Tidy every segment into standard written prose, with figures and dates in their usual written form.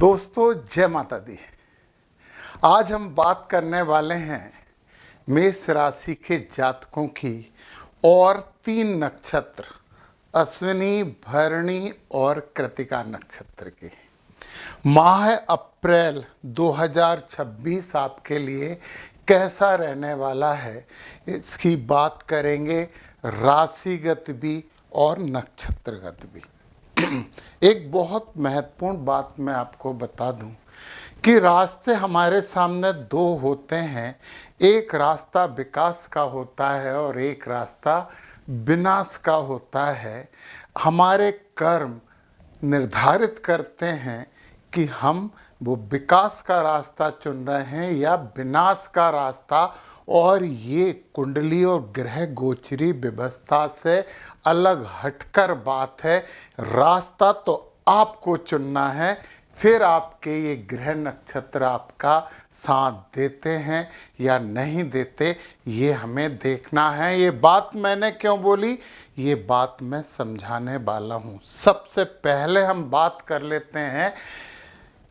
दोस्तों जय माता दी। आज हम बात करने वाले हैं मेष राशि के जातकों की और 3 नक्षत्र अश्विनी, भरणी और कृतिका नक्षत्र की। माह अप्रैल 2026 आपके लिए कैसा रहने वाला है, इसकी बात करेंगे, राशिगत भी और नक्षत्रगत भी। एक बहुत महत्वपूर्ण बात मैं आपको बता दूं कि रास्ते हमारे सामने 2 होते हैं। एक रास्ता विकास का होता है और एक रास्ता विनाश का होता है। हमारे कर्म निर्धारित करते हैं कि हम वो विकास का रास्ता चुन रहे हैं या विनाश का रास्ता। और ये कुंडली और ग्रह गोचरी व्यवस्था से अलग हटकर बात है। रास्ता तो आपको चुनना है, फिर आपके ये ग्रह नक्षत्र आपका साथ देते हैं या नहीं देते, ये हमें देखना है। ये बात मैंने क्यों बोली, ये बात मैं समझाने वाला हूँ। सबसे पहले हम बात कर लेते हैं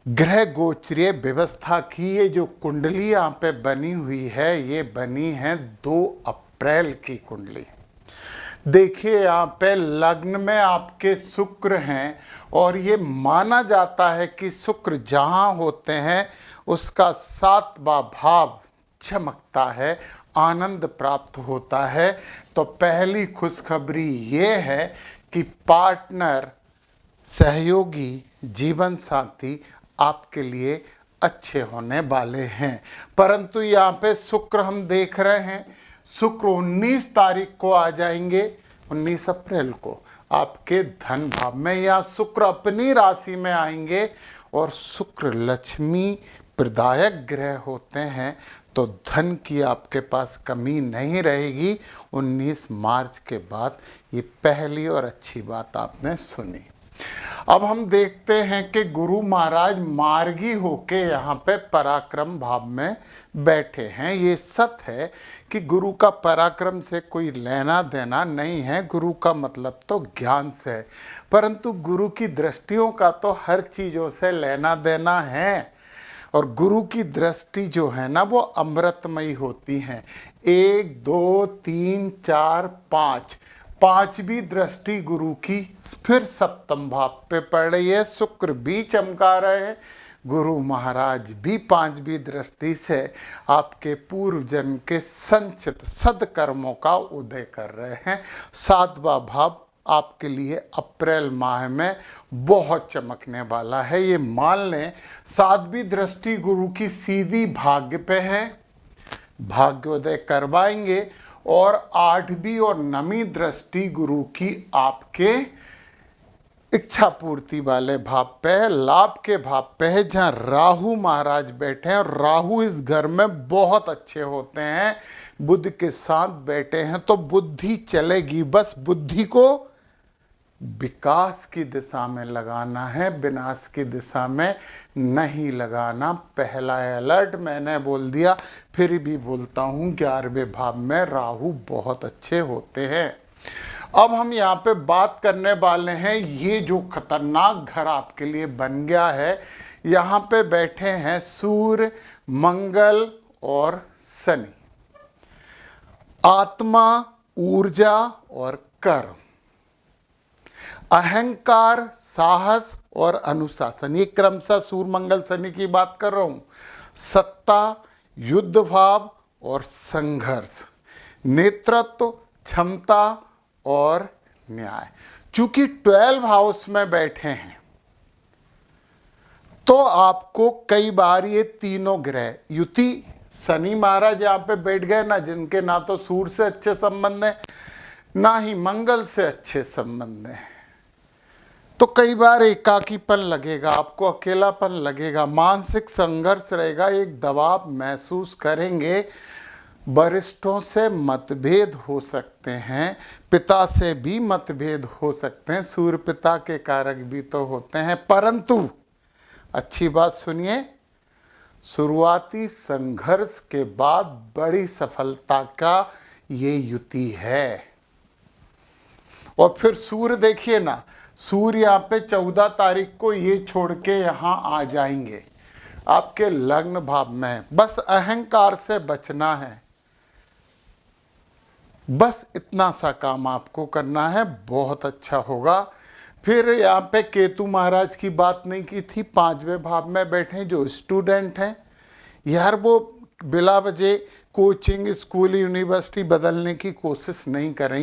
ग्रह गोचरीय व्यवस्था की। ये जो कुंडली यहाँ पे बनी हुई है, ये बनी है 2 अप्रैल की कुंडली। देखिए यहाँ पे लग्न में आपके शुक्र हैं और ये माना जाता है कि शुक्र जहाँ होते हैं उसका 7वां भाव चमकता है, आनंद प्राप्त होता है। तो पहली खुशखबरी ये है कि पार्टनर, सहयोगी, जीवन साथी आपके लिए अच्छे होने वाले हैं। परंतु यहाँ पे शुक्र हम देख रहे हैं, शुक्र 19 तारीख को आ जाएंगे, 19 अप्रैल को आपके धन भाव में। या शुक्र अपनी राशि में आएंगे और शुक्र लक्ष्मी प्रदायक ग्रह होते हैं, तो धन की आपके पास कमी नहीं रहेगी। 19 मार्च के बाद ये पहली और अच्छी बात आपने सुनी। अब हम देखते हैं कि गुरु महाराज मार्गी होके यहाँ पे पराक्रम भाव में बैठे हैं। ये सत्य है कि गुरु का पराक्रम से कोई लेना देना नहीं है, गुरु का मतलब तो ज्ञान से है। परंतु गुरु की दृष्टियों का तो हर चीज़ों से लेना देना है। और गुरु की दृष्टि जो है ना, वो अमृतमयी होती हैं। 1 2 3 4 5 5वीं दृष्टि गुरु की फिर 7वें भाव पे पड़ रही है। शुक्र भी चमका रहे हैं, गुरु महाराज भी 5वीं दृष्टि से आपके पूर्व जन्म के संचित सदकर्मों का उदय कर रहे हैं। 7वां भाव आपके लिए अप्रैल माह में बहुत चमकने वाला है। ये मान लें 7वीं दृष्टि गुरु की सीधी भाग्य पे है, भाग्योदय करवाएंगे। और 8वीं और 9वीं दृष्टि गुरु की आपके इच्छा पूर्ति वाले भाव पे है, लाभ के भाव पे है, जहाँ राहु महाराज बैठे हैं। और राहु इस घर में बहुत अच्छे होते हैं, बुध के साथ बैठे हैं, तो बुद्धि चलेगी। बस बुद्धि को विकास की दिशा में लगाना है, विनाश की दिशा में नहीं लगाना। पहला अलर्ट मैंने बोल दिया, फिर भी बोलता हूँ, 11वें भाव में राहु बहुत अच्छे होते हैं। अब हम यहाँ पे बात करने वाले हैं, ये जो खतरनाक घर आपके लिए बन गया है, यहाँ पे बैठे हैं सूर्य, मंगल और शनि। आत्मा, ऊर्जा और कर्म, अहंकार, साहस और अनुशासन, ये क्रमशः सूर्य मंगल शनि की बात कर रहा हूं। सत्ता, युद्ध भाव और संघर्ष, नेतृत्व, क्षमता और न्याय। चूंकि 12 हाउस में बैठे हैं, तो आपको कई बार ये तीनों ग्रह युति, शनि महाराज यहाँ पे बैठ गए ना, जिनके ना तो सूर्य से अच्छे संबंध है ना ही मंगल से अच्छे संबंध है, तो कई बार एकाकीपन लगेगा, आपको अकेलापन लगेगा, मानसिक संघर्ष रहेगा, एक दबाव महसूस करेंगे। वरिष्ठों से मतभेद हो सकते हैं, पिता से भी मतभेद हो सकते हैं, सूर्य पिता के कारक भी तो होते हैं। परंतु अच्छी बात सुनिए, शुरुआती संघर्ष के बाद बड़ी सफलता का ये युति है। और फिर सूर्य देखिए ना, सूर्य यहाँ पे 14 तारीख को ये छोड़ के यहाँ आ जाएंगे आपके लग्न भाव में। बस अहंकार से बचना है, बस इतना सा काम आपको करना है, बहुत अच्छा होगा। फिर यहाँ पे केतु महाराज की बात नहीं की थी, 5वें भाव में बैठे जो स्टूडेंट हैं यार, वो बिला वजह कोचिंग स्कूल यूनिवर्सिटी बदलने की कोशिश नहीं करें।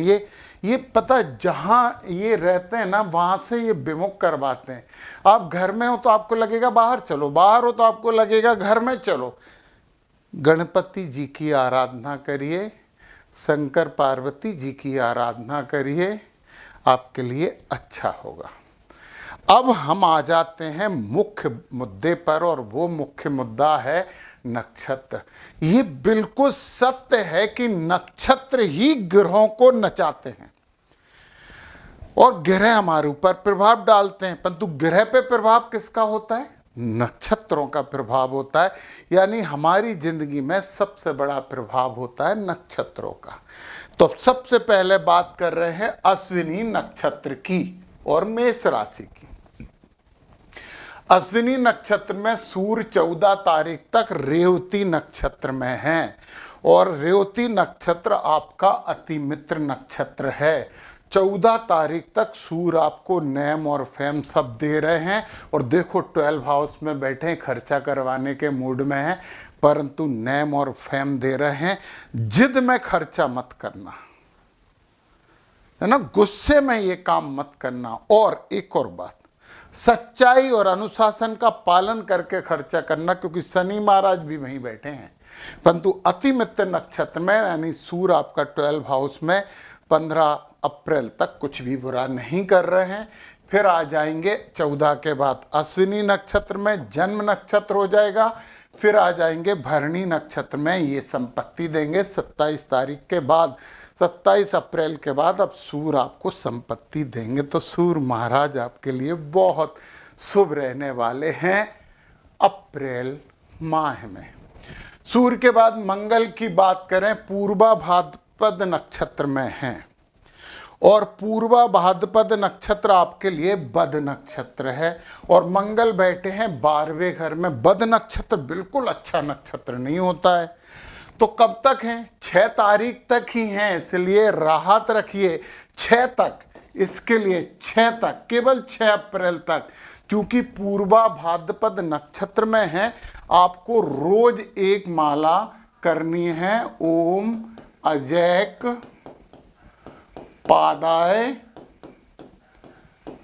ये पता जहाँ ये रहते हैं ना वहाँ से ये विमुख करवाते हैं। आप घर में हो तो आपको लगेगा बाहर चलो, बाहर हो तो आपको लगेगा घर में चलो। गणपति जी की आराधना करिए, शंकर पार्वती जी की आराधना करिए, आपके लिए अच्छा होगा। अब हम आ जाते हैं मुख्य मुद्दे पर, और वो मुख्य मुद्दा है नक्षत्र। ये बिल्कुल सत्य है कि नक्षत्र ही ग्रहों को नचाते हैं और ग्रह हमारे ऊपर प्रभाव डालते हैं, परंतु ग्रह पे प्रभाव किसका होता है? नक्षत्रों का प्रभाव होता है। यानी हमारी जिंदगी में सबसे बड़ा प्रभाव होता है नक्षत्रों का। तो सबसे पहले बात कर रहे हैं अश्विनी नक्षत्र की और मेष राशि की। अश्विनी नक्षत्र में सूर्य 14 तारीख तक रेवती नक्षत्र में है, और रेवती नक्षत्र आपका अति मित्र नक्षत्र है। 14 तारीख तक सूर्य आपको नेम और फेम सब दे रहे हैं, और देखो 12 हाउस में बैठे खर्चा करवाने के मूड में हैं, परंतु नेम और फेम दे रहे हैं। जिद में खर्चा मत करना, है ना, गुस्से में ये काम मत करना। और एक और बात, सच्चाई और अनुशासन का पालन करके खर्चा करना, क्योंकि शनि महाराज भी वहीं बैठे हैं। परंतु अति मित्र नक्षत्र में यानी सूर्य आपका 12 हाउस में 15 अप्रैल तक कुछ भी बुरा नहीं कर रहे हैं। फिर आ जाएंगे 14 के बाद अश्विनी नक्षत्र में जन्म नक्षत्र हो जाएगा। फिर आ जाएंगे भरणी नक्षत्र में, ये संपत्ति देंगे 27 तारीख के बाद। 27 अप्रैल के बाद अब सूर्य आपको संपत्ति देंगे। तो सूर्य महाराज आपके लिए बहुत शुभ रहने वाले हैं अप्रैल माह में। सूर्य के बाद मंगल की बात करें, पूर्वा भाद्रपद नक्षत्र में हैं, और पूर्वा भाद्रपद नक्षत्र आपके लिए बद नक्षत्र है, और मंगल बैठे हैं 12वें घर में। बद नक्षत्र बिल्कुल अच्छा नक्षत्र नहीं होता है। तो कब तक हैं? 6 तारीख तक ही हैं, इसलिए राहत रखिए 6 तक। इसके लिए 6 तक, केवल 6 अप्रैल तक, क्योंकि पूर्वा भाद्रपद नक्षत्र में है। आपको रोज एक माला करनी है, ओम अजैक पादाय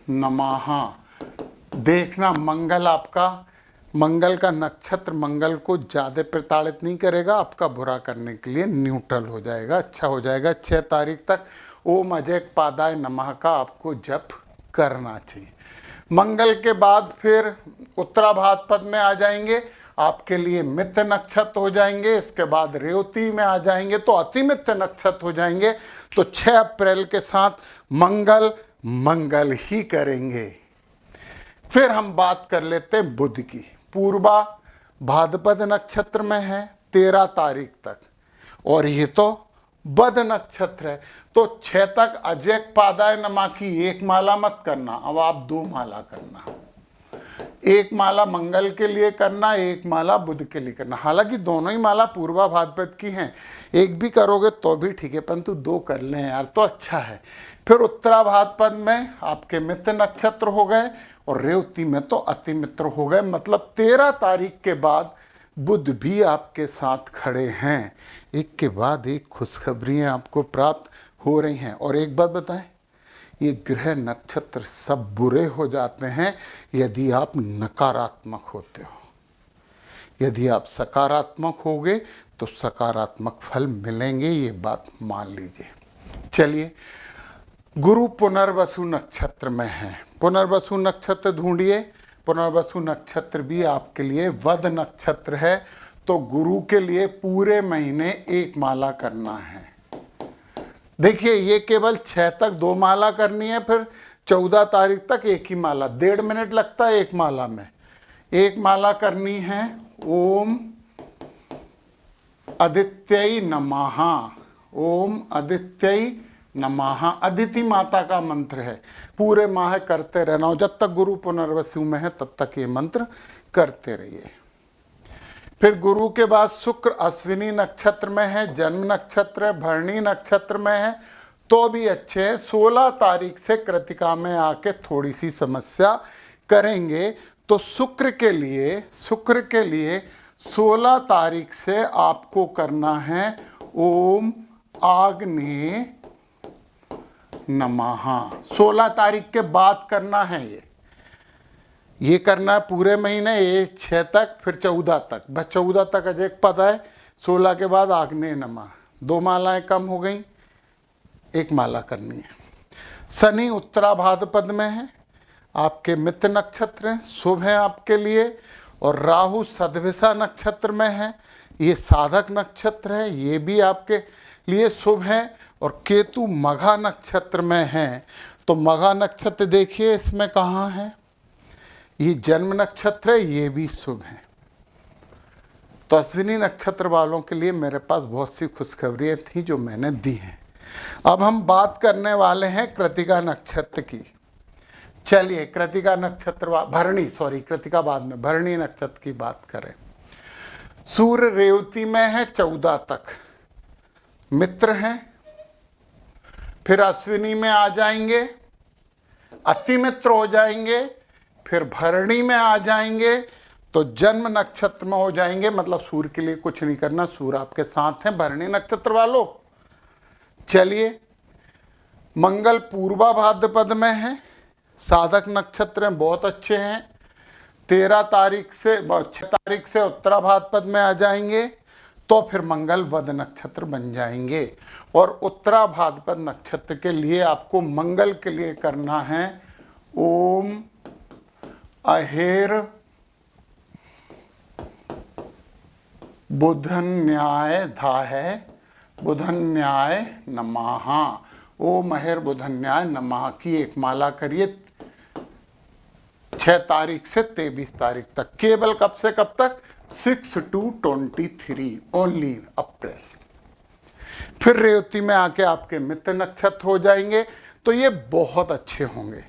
नमः। देखना मंगल आपका, मंगल का नक्षत्र मंगल को ज़्यादा प्रताड़ित नहीं करेगा, आपका बुरा करने के लिए न्यूट्रल हो जाएगा, अच्छा हो जाएगा। 6 तारीख तक ओम अजैक पादाय नमः का आपको जप करना चाहिए। मंगल के बाद फिर उत्तरा भाद्रपद में आ जाएंगे, आपके लिए मित्र नक्षत्र हो जाएंगे। इसके बाद रेवती में आ जाएंगे तो अति मित्र नक्षत्र हो जाएंगे। तो 6 अप्रैल के साथ मंगल मंगल ही करेंगे। फिर हम बात कर लेते हैं बुध की। पूर्वा भाद्रपद नक्षत्र में है 13 तारीख तक, और ये तो बद नक्षत्र है। तो 6 तक अजैक पादाय नमः की एक माला मत करना, अब आप 2 माला करना। एक माला मंगल के लिए करना, एक माला बुध के लिए करना। हालांकि दोनों ही माला पूर्वा भाद्रपद की हैं, एक भी करोगे तो भी ठीक है, परंतु 2 कर लें यार तो अच्छा है। फिर उत्तरा भाद्रपद में आपके मित्र नक्षत्र हो गए, और रेवती में तो अति मित्र हो गए। मतलब 13 तारीख के बाद बुध भी आपके साथ खड़े हैं। एक के बाद एक खुशखबरियाँ आपको प्राप्त हो रही हैं। और एक बात बताएं, ये ग्रह नक्षत्र सब बुरे हो जाते हैं यदि आप नकारात्मक होते हो। यदि आप सकारात्मक होगे तो सकारात्मक फल मिलेंगे, ये बात मान लीजिए। चलिए, गुरु पुनर्वसु नक्षत्र में है। पुनर्वसु नक्षत्र ढूंढिए। पुनर्वसु नक्षत्र भी आपके लिए वद नक्षत्र है। तो गुरु के लिए पूरे महीने एक माला करना है। देखिए, ये केवल 6 तक 2 माला करनी है, फिर 14 तारीख तक एक ही माला। 1.5 मिनट लगता है एक माला में। एक माला करनी है ओम आदित्यय नमः। ओम आदित्यय नमः। अदिति माता का मंत्र है, पूरे माह करते रहना, जब तक गुरु पुनर्वसु में है तब तक ये मंत्र करते रहिए। फिर गुरु के बाद शुक्र अश्विनी नक्षत्र में है, जन्म नक्षत्र है, भरणी नक्षत्र में है तो भी अच्छे हैं। 16 तारीख से कृतिका में आके थोड़ी सी समस्या करेंगे, तो शुक्र के लिए 16 तारीख से आपको करना है ओम आग्नेय नमः। 16 तारीख के बाद करना है ये करना है पूरे महीने, ये 6 तक, फिर 14 तक, बस 14 तक अजय पद है। 16 के बाद आग्नेय नमः। 2 मालाएं कम हो गई, 1 माला करनी है। शनि उत्तरा भाद्रपद में है, आपके मित्र नक्षत्र हैं, शुभ है आपके लिए। और राहु सदभिषा नक्षत्र में है, ये साधक नक्षत्र है, ये भी आपके लिए शुभ है। और केतु मघा नक्षत्र में है, तो मघा नक्षत्र देखिए इसमें कहाँ है, ये जन्म नक्षत्र है, ये भी शुभ है। तो अश्विनी नक्षत्र वालों के लिए मेरे पास बहुत सी खुशखबरियाँ थी जो मैंने दी हैं। अब हम बात करने वाले हैं कृतिका नक्षत्र की। चलिए कृतिका नक्षत्र कृतिका बाद में, भरणी नक्षत्र की बात करें। सूर्य रेवती में है 14 तक, मित्र हैं। फिर अश्विनी में आ जाएंगे, अति मित्र हो जाएंगे। फिर भरणी में आ जाएंगे तो जन्म नक्षत्र में हो जाएंगे। मतलब सूर्य के लिए कुछ नहीं करना, सूर्य आपके साथ हैं भरणी नक्षत्र वालों। चलिए, मंगल पूर्वा भाद्रपद में है, साधक नक्षत्र हैं, बहुत अच्छे हैं। 6 तारीख से उत्तरा भाद्रपद में आ जाएंगे तो फिर मंगल वद नक्षत्र बन जाएंगे। और उत्तरा भाद्रपद नक्षत्र के लिए आपको मंगल के लिए करना है ओम अहेर बुधन्याय धाहे बुधन्याय नमः। ओम अहेर बुधन्याय नमः की 1 माला करिए 6 तारीख से 23 तारीख तक। केवल कब से कब तक? 6 to 23 ओनली अप्रैल। फिर रेवती में आके आपके मित्र नक्षत्र हो जाएंगे, तो ये बहुत अच्छे होंगे।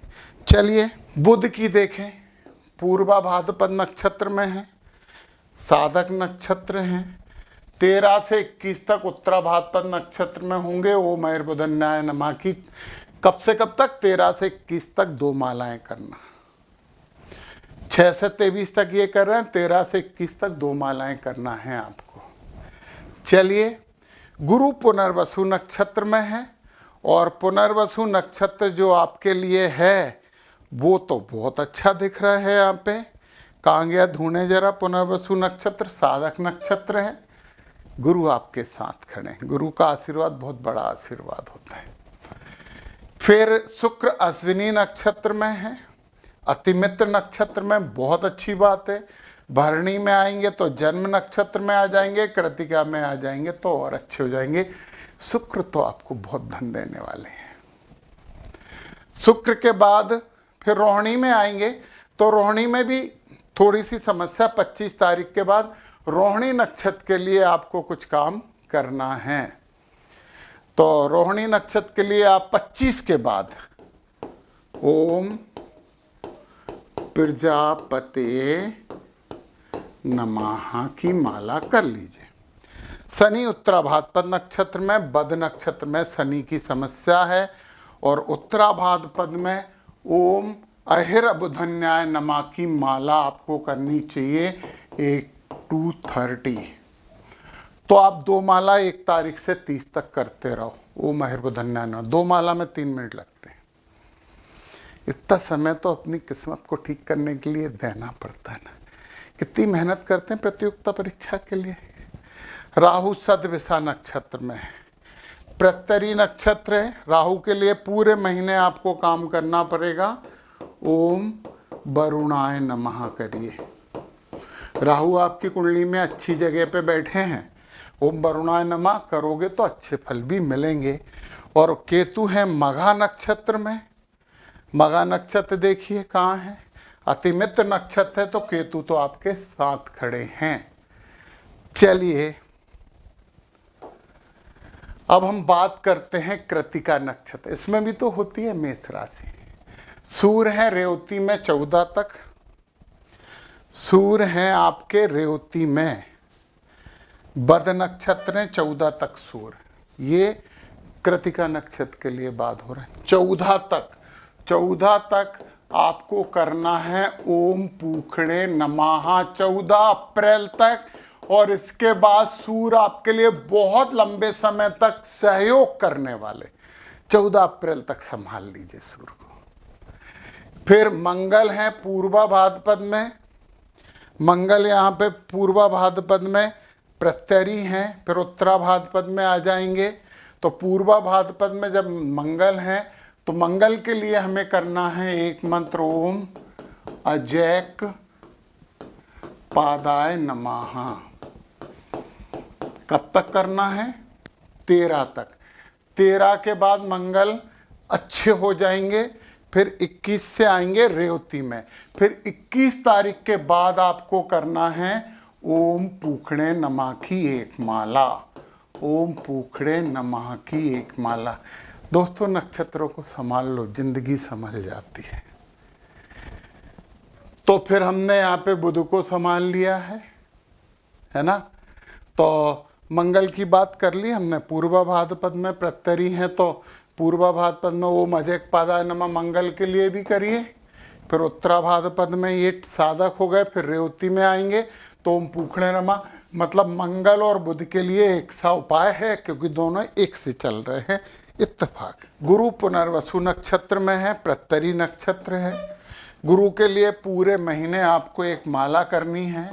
चलिए बुध की देखें, पूर्वा भाद्रपद नक्षत्र में है, साधक नक्षत्र हैं। 13 से 21 तक उत्तरा भाद्रपद नक्षत्र में होंगे। ओम अहेर बुधन्याय नमः की कब से कब तक? 13 से 21 तक 2 मालाएं करना। 6 से 23 तक ये कर रहे हैं, 13 से 21 तक 2 मालाएं करना है आपको। चलिए, गुरु पुनर्वसु नक्षत्र में है, और पुनर्वसु नक्षत्र जो आपके लिए है वो तो बहुत अच्छा दिख रहा है। यहाँ पे कहाँ गया, ढूंढे जरा। पुनर्वसु नक्षत्र साधक नक्षत्र है, गुरु आपके साथ खड़े हैं। गुरु का आशीर्वाद बहुत बड़ा आशीर्वाद होता है। फिर शुक्र अश्विनी नक्षत्र में है, अतिमित्र नक्षत्र में, बहुत अच्छी बात है। भरणी में आएंगे तो जन्म नक्षत्र में आ जाएंगे, कृतिका में आ जाएंगे तो और अच्छे हो जाएंगे। शुक्र तो आपको बहुत धन देने वाले हैं। शुक्र के बाद फिर रोहिणी में आएंगे, तो रोहिणी में भी थोड़ी सी समस्या। 25 तारीख के बाद रोहिणी नक्षत्र के लिए आपको कुछ काम करना है। तो रोहिणी नक्षत्र के लिए आप 25 के बाद ओम प्रजापते नमः की माला कर लीजिए। शनि उत्तरा भाद्रपद नक्षत्र में, बद नक्षत्र में शनि की समस्या है। और उत्तरा भाद्रपद में ओम अहिर बुधन्याय नमः की माला आपको करनी चाहिए 1 to 30। तो आप 2 माला 1 तारीख से 30 तक करते रहो। ओम अहिर बुधन्याय नमः, 2 माला में 3 मिनट लगते हैं। इतना समय तो अपनी किस्मत को ठीक करने के लिए देना पड़ता है ना। कितनी मेहनत करते हैं प्रतियोगिता परीक्षा के लिए। राहु सदभिषा नक्षत्र में है, प्रत्यरी नक्षत्र है। राहु के लिए पूरे महीने आपको काम करना पड़ेगा। ओम वरुणाय नमः करिए। राहु आपकी कुंडली में अच्छी जगह पे बैठे हैं, ओम वरुणाय नमः करोगे तो अच्छे फल भी मिलेंगे। और केतु है मघा नक्षत्र में। मघा नक्षत्र देखिए कहाँ है, अतिमित्र नक्षत्र है, तो केतु तो आपके साथ खड़े हैं। चलिए अब हम बात करते हैं कृतिका नक्षत्र। इसमें भी तो होती है मेष राशि। सूर्य है रेवती में 14 तक, सूर्य हैं आपके रेवती में, बद नक्षत्र है 14 तक सूर्य। ये कृतिका नक्षत्र के लिए बात हो रहा है। 14 तक आपको करना है ओम पूखड़े नमः 14 अप्रैल तक। और इसके बाद सूर्य आपके लिए बहुत लंबे समय तक सहयोग करने वाले। 14 अप्रैल तक संभाल लीजिए सूर्य को। फिर मंगल है पूर्वा भाद्रपद में, मंगल यहाँ पे पूर्वा भाद्रपद में प्रत्यरी हैं, फिर उत्तरा भाद्रपद में आ जाएंगे। तो पूर्वा भाद्रपद में जब मंगल हैं तो मंगल के लिए हमें करना है एक मंत्र ओम अजैक पादाय नमः। कब तक करना है? 13 तक। 13 के बाद मंगल अच्छे हो जाएंगे, फिर 21 से आएंगे रेवती में। फिर 21 तारीख के बाद आपको करना है ओम पूखड़े नमः की एक माला, ओम पूखड़े नमः की एक माला। दोस्तों नक्षत्रों को संभाल लो, जिंदगी संभल जाती है। तो फिर हमने यहाँ पे बुध को संभाल लिया है ना। तो मंगल की बात कर ली हमने। पूर्वा भाद्रपद में प्रत्यरी है तो पूर्वा भाद्रपद में ओम अजैक पादाय नमः मंगल के लिए भी करिए। फिर उत्तरा भाद्रपद में ये साधक हो गए, फिर रेवती में आएंगे तो ओम पूखड़े नमः। मतलब मंगल और बुध के लिए एक सा उपाय है, क्योंकि दोनों एक से चल रहे हैं, इत्तेफाक। गुरु पुनर्वसु नक्षत्र में है, प्रत्यरी नक्षत्र है। गुरु के लिए पूरे महीने आपको एक माला करनी है,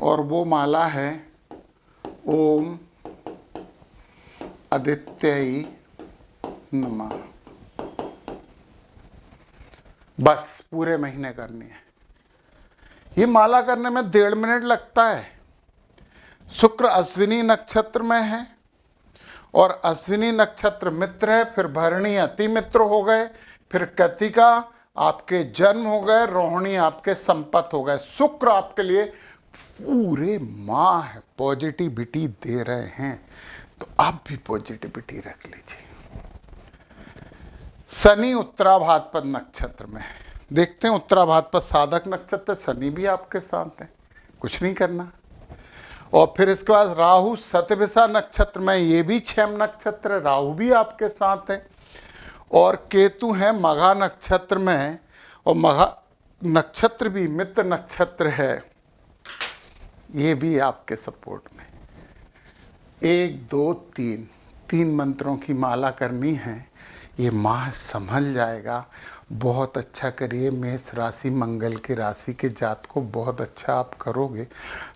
और वो माला है ओम आदित्य नमः। बस पूरे महीने करनी है। ये माला करने में 1.5 मिनट लगता है। शुक्र अश्विनी नक्षत्र में है, और अश्विनी नक्षत्र मित्र है, फिर भरणी अति मित्र हो गए, फिर कृतिका आपके जन्म हो गए, रोहिणी आपके संपत हो गए। शुक्र आपके लिए पूरे माह पॉजिटिविटी दे रहे हैं, तो आप भी पॉजिटिविटी रख लीजिए। शनि उत्तरा भाद्रपद नक्षत्र में, देखते हैं उत्तरा भाद्रपद साधक नक्षत्र, शनि भी आपके साथ है, कुछ नहीं करना। और फिर इसके बाद राहु शतभिषा नक्षत्र में, ये भी 6 नक्षत्र, राहु भी आपके साथ है। और केतु है मघा नक्षत्र में, और मघा नक्षत्र भी मित्र नक्षत्र है, ये भी आपके सपोर्ट में। 1 2 3 मंत्रों की माला करनी है। ये माह संभल जाएगा। बहुत अच्छा करिए। मेष राशि मंगल की राशि के जात को बहुत अच्छा आप करोगे।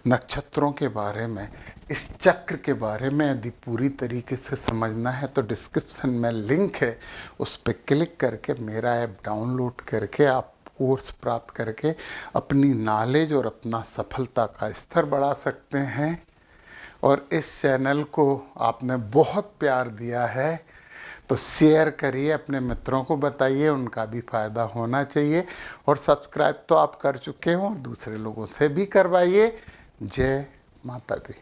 नक्षत्रों के बारे में, इस चक्र के बारे में यदि पूरी तरीके से समझना है तो डिस्क्रिप्शन में लिंक है, उस पर क्लिक करके मेरा ऐप डाउनलोड करके आप कोर्स प्राप्त करके अपनी नॉलेज और अपना सफलता का स्तर बढ़ा सकते हैं। और इस चैनल को आपने बहुत प्यार दिया है तो शेयर करिए, अपने मित्रों को बताइए, उनका भी फ़ायदा होना चाहिए। और सब्सक्राइब तो आप कर चुके हो, दूसरे लोगों से भी करवाइए। जय माता दी।